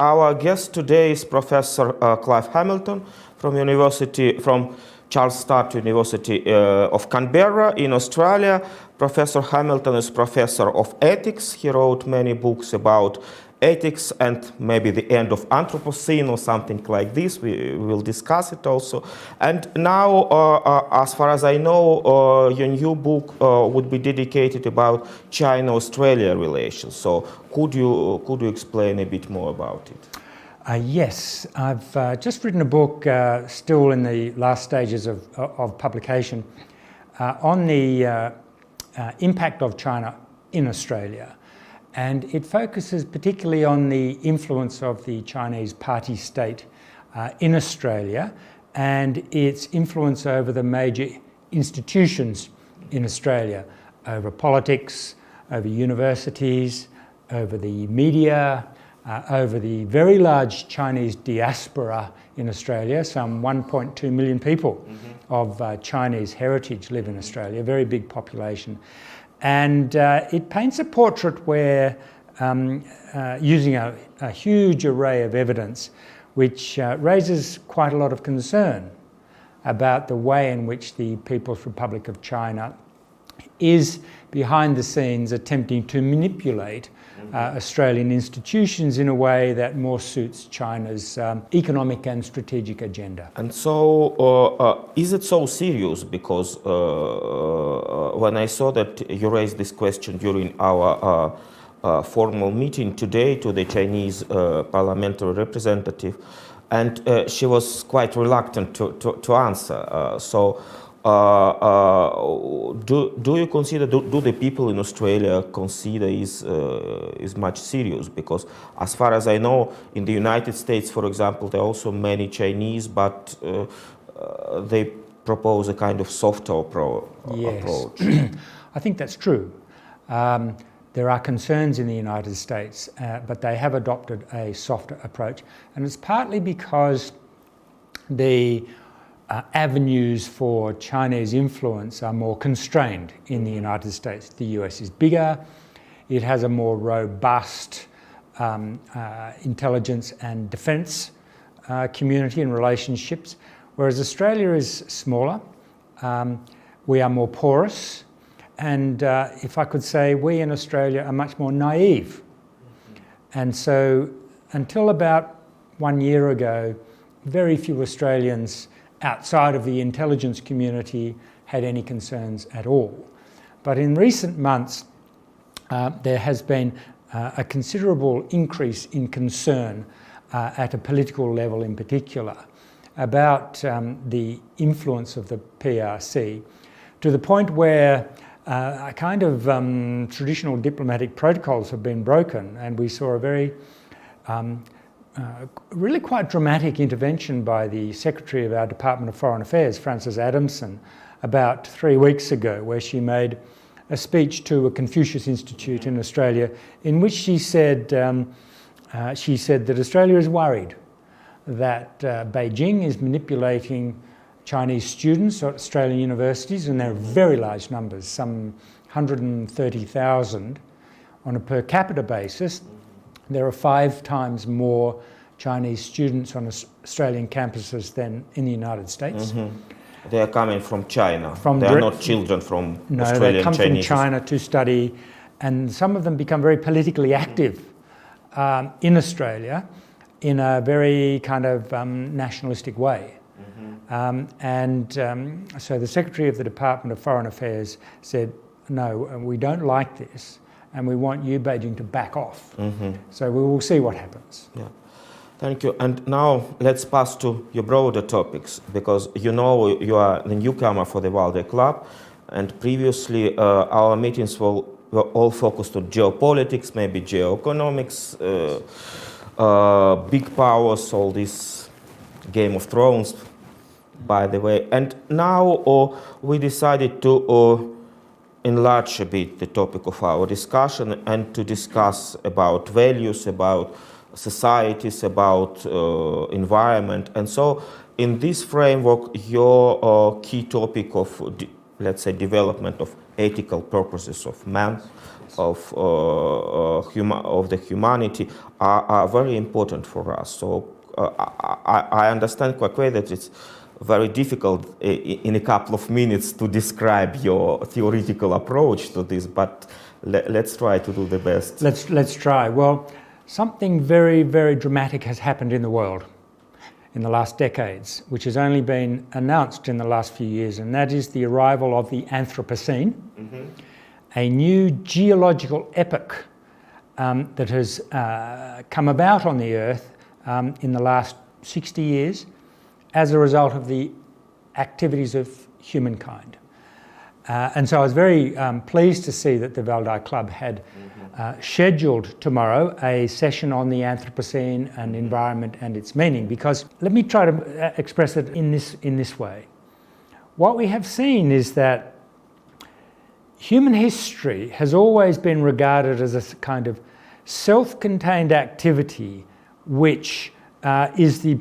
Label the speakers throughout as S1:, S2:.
S1: Our guest today is Professor Clive Hamilton from 찰스스터트 University of Canberra in Australia. Professor Hamilton is professor of ethics. He wrote many books about ethics and maybe the end of Anthropocene or something like this. We will discuss it also. And now, as far as I know, your new book would be dedicated about China-Australia relations. So could you explain a bit more about it?
S2: Yes, I've just written a book, still in the last stages of publication, on the impact of China in Australia. And it focuses particularly on the influence of the Chinese party state in Australia and its influence over the major institutions in Australia, over politics, over universities, over the media, over the very large Chinese diaspora in Australia. Some 1.2 million people of Chinese heritage live in Australia, a very big population. And it paints a portrait where, using a huge array of evidence, which raises quite a lot of concern about the way in which the People's Republic of China is behind the scenes attempting to manipulate Australian institutions in a way that more suits China's economic and strategic agenda.
S1: And so, is it so serious? Because when I saw that you raised this question during our formal meeting today to the Chinese parliamentary representative, and she was quite reluctant to answer. Do you consider, do the people in Australia consider is much serious? Because as far as I know, in the United States, for example, there are also many Chinese, but they propose a kind of softer approach.
S2: I think that's true. There are concerns in the United States, but they have adopted a softer approach. And it's partly because the avenues for Chinese influence are more constrained in the United States. The US is bigger, it has a more robust intelligence and defence community and relationships, whereas Australia is smaller, we are more porous, and if I could say, we in Australia are much more naive. And so until about 1 year ago, very few Australians outside of the intelligence community had any concerns at all. But in recent months, there has been a considerable increase in concern at a political level in particular about the influence of the PRC, to the point where a kind of traditional diplomatic protocols have been broken, and we saw a very really quite dramatic intervention by the Secretary of our Department of Foreign Affairs, Frances Adamson, about 3 weeks ago, where she made a speech to a Confucius Institute in Australia, in which she said that Australia is worried that Beijing is manipulating Chinese students at Australian universities, and there are very large numbers, some 130,000 on a per capita basis. There are 5 times more Chinese students on Australian campuses than in the United States.
S1: They are coming from China. They are not children from Australian Chinese.
S2: No, they come from China to study, and some of them become very politically active in Australia in a very kind of nationalistic way. So the Secretary of the Department of Foreign Affairs said, no, we don't like this, and we want you, Beijing, to back off. So we will see what happens.
S1: Yeah. Thank you. And now let's pass to your broader topics, because you know you are the newcomer for the Valdai Club, and previously our meetings were all focused on geopolitics, maybe geoeconomics, big powers, all this Game of Thrones, by the way. And now we decided to enlarge a bit the topic of our discussion and to discuss about values, about societies, about environment. And so in this framework, your key topic of let's say, development of ethical purposes of man, of the humanity, are very important for us. So I understand quite well that it's very difficult in a couple of minutes to describe your theoretical approach to this, but let's try to do the best.
S2: Let's try. Well, something very, very dramatic has happened in the world in the last decades, which has only been announced in the last few years, and that is the arrival of the Anthropocene, a new geological epoch that has come about on the Earth in the last 60 years as a result of the activities of humankind. And so I was very pleased to see that the Valdai Club had scheduled tomorrow a session on the Anthropocene and environment and its meaning, because let me try to express it in this way. What we have seen is that human history has always been regarded as a kind of self-contained activity which is the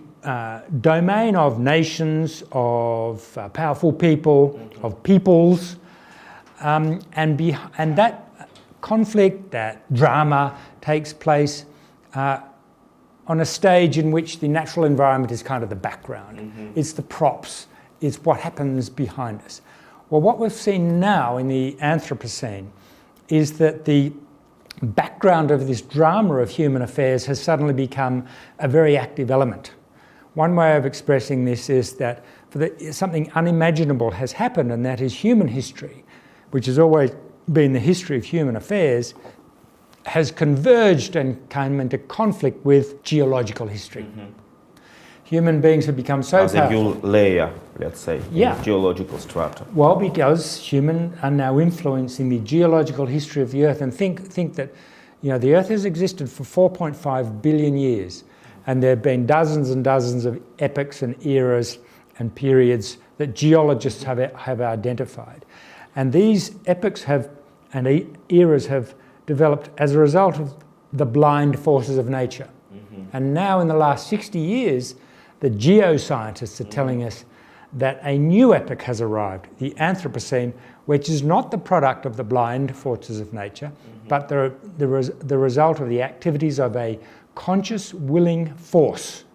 S2: domain of nations, of powerful people, of peoples, and that conflict, that drama takes place on a stage in which the natural environment is kind of the background. It's the props, it's what happens behind us. Well, what we've seen now in the Anthropocene is that the background of this drama of human affairs has suddenly become a very active element. One way of expressing this is that something unimaginable has happened, and that is human history, which has always been the history of human affairs, has converged and come into conflict with geological history. Human beings have become so
S1: as
S2: powerful.
S1: a new layer, let's say, in the geological strata.
S2: Well, because humans are now influencing the geological history of the Earth, and think that, you know, the Earth has existed for 4.5 billion years, and there have been dozens and dozens of epochs and eras and periods that geologists have identified. And these epochs and eras have developed as a result of the blind forces of nature. And now in the last 60 years, the geoscientists are telling us that a new epoch has arrived, the Anthropocene, which is not the product of the blind forces of nature, but the result of the activities of a conscious, willing force,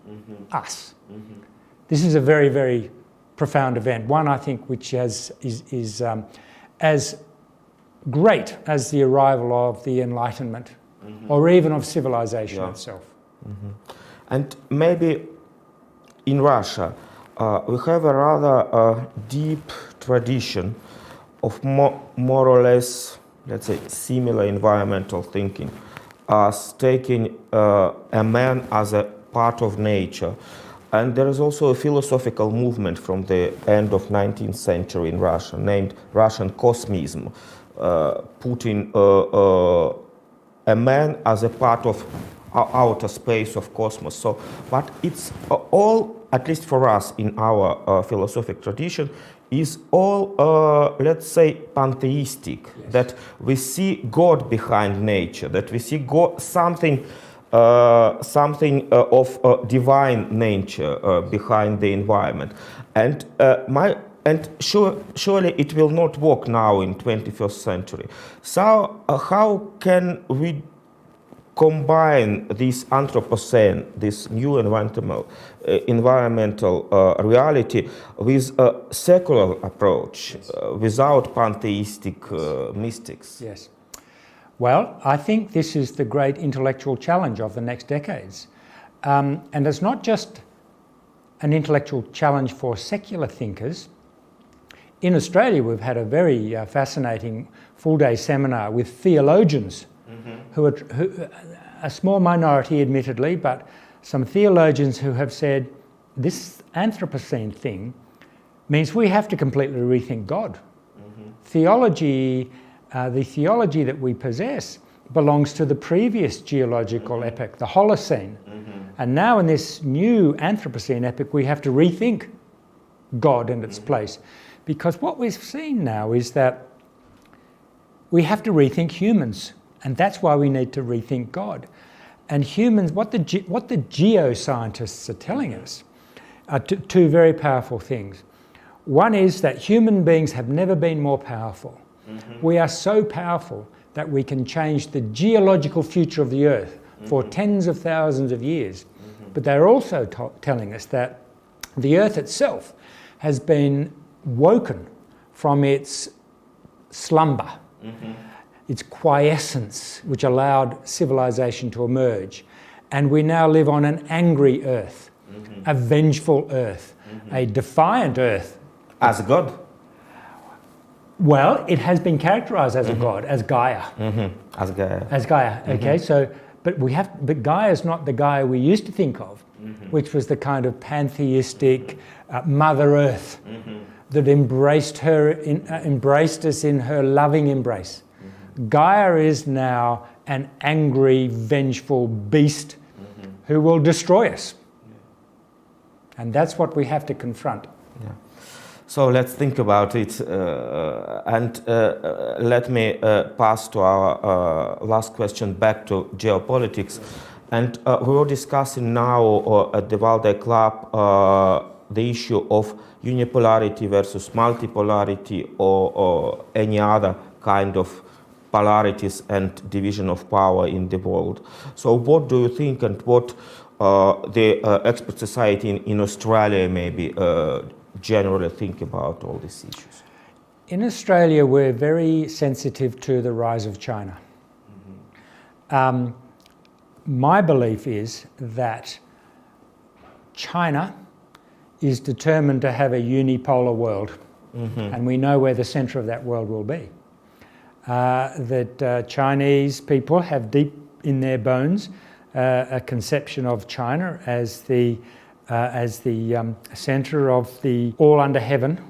S2: us. This is a very, very profound event, one I think which is as great as the arrival of the Enlightenment, or even of civilization itself.
S1: And maybe in Russia, we have a rather deep tradition of more or less, let's say, similar environmental thinking, as taking a man as a part of nature. And there is also a philosophical movement from the end of 19th century in Russia named Russian Cosmism, putting a man as a part of outer space of cosmos. So, but it's all, at least for us in our philosophic tradition, is all, let's say, pantheistic. Yes. That we see God behind nature, that we see God, something of divine nature behind the environment, and surely it will not work now in 21st century. So how can we combine this Anthropocene, this new environmental reality, with a secular approach, without pantheistic mystics?
S2: Yes. Well, I think this is the great intellectual challenge of the next decades. And it's not just an intellectual challenge for secular thinkers. In Australia, we've had a very fascinating full-day seminar with theologians, who a small minority admittedly, but some theologians who have said this Anthropocene thing means we have to completely rethink God. Theology, the theology that we possess belongs to the previous geological epoch, the Holocene. And now in this new Anthropocene epoch, we have to rethink God and its place. Because what we've seen now is that we have to rethink humans. And that's why we need to rethink God. And humans, what the geoscientists are telling us are two very powerful things. One is that human beings have never been more powerful. We are so powerful that we can change the geological future of the Earth for tens of thousands of years. But they're also telling us that the Earth itself has been woken from its slumber, its quiescence, which allowed civilization to emerge. And we now live on an angry Earth, a vengeful Earth, a defiant Earth.
S1: As a god?
S2: Well, it has been characterized as a god, as Gaia.
S1: As Gaia.
S2: As Gaia, okay? So, but Gaia is not the Gaia we used to think of, which was the kind of pantheistic Mother Earth that embraced us in her loving embrace. Gaia is now an angry, vengeful beast who will destroy us. And that's what we have to confront.
S1: Yeah. So let's think about it, and let me pass to our last question back to geopolitics. And we were discussing now at the Valdai Club the issue of unipolarity versus multipolarity or any other kind of polarities and division of power in the world. So what do you think, and what the expert society in Australia maybe generally think about all these issues?
S2: In Australia, we're very sensitive to the rise of China. My belief is that China is determined to have a unipolar world, and we know where the center of that world will be. That Chinese people have deep in their bones a conception of China as the center of the all under heaven,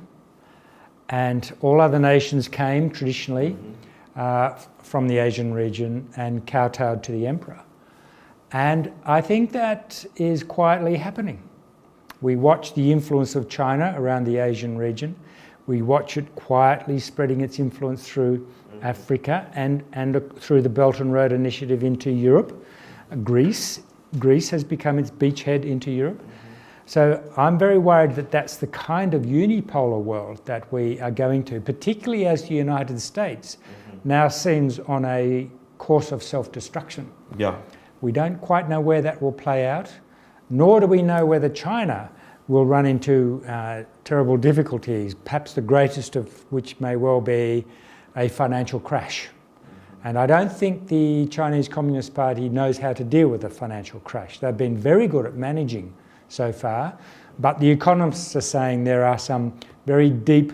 S2: and all other nations came traditionally from the Asian region and kowtowed to the emperor. And I think that is quietly happening. We watch the influence of China around the Asian region. We watch it quietly spreading its influence through Africa and through the Belt and Road Initiative into Europe. Greece has become its beachhead into Europe. So I'm very worried that that's the kind of unipolar world that we are going to, particularly as the United States now seems on a course of self-destruction.
S1: Yeah.
S2: We don't quite know where that will play out, nor do we know whether China will run into terrible difficulties, perhaps the greatest of which may well be a financial crash. And I don't think the Chinese Communist Party knows how to deal with a financial crash. They've been very good at managing so far, but the economists are saying there are some very deep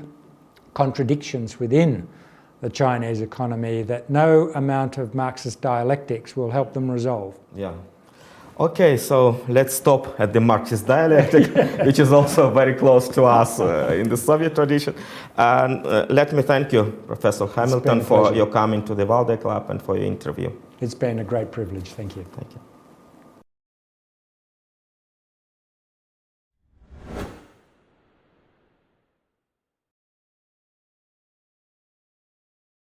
S2: contradictions within the Chinese economy that no amount of Marxist dialectics will help them resolve.
S1: Yeah. Okay, so let's stop at the Marxist dialectic, which is also very close to us in the Soviet tradition. And let me thank you, Professor Hamilton, for your coming to the Valdai Club and for your interview.
S2: It's been a great privilege. Thank you.
S1: Thank you.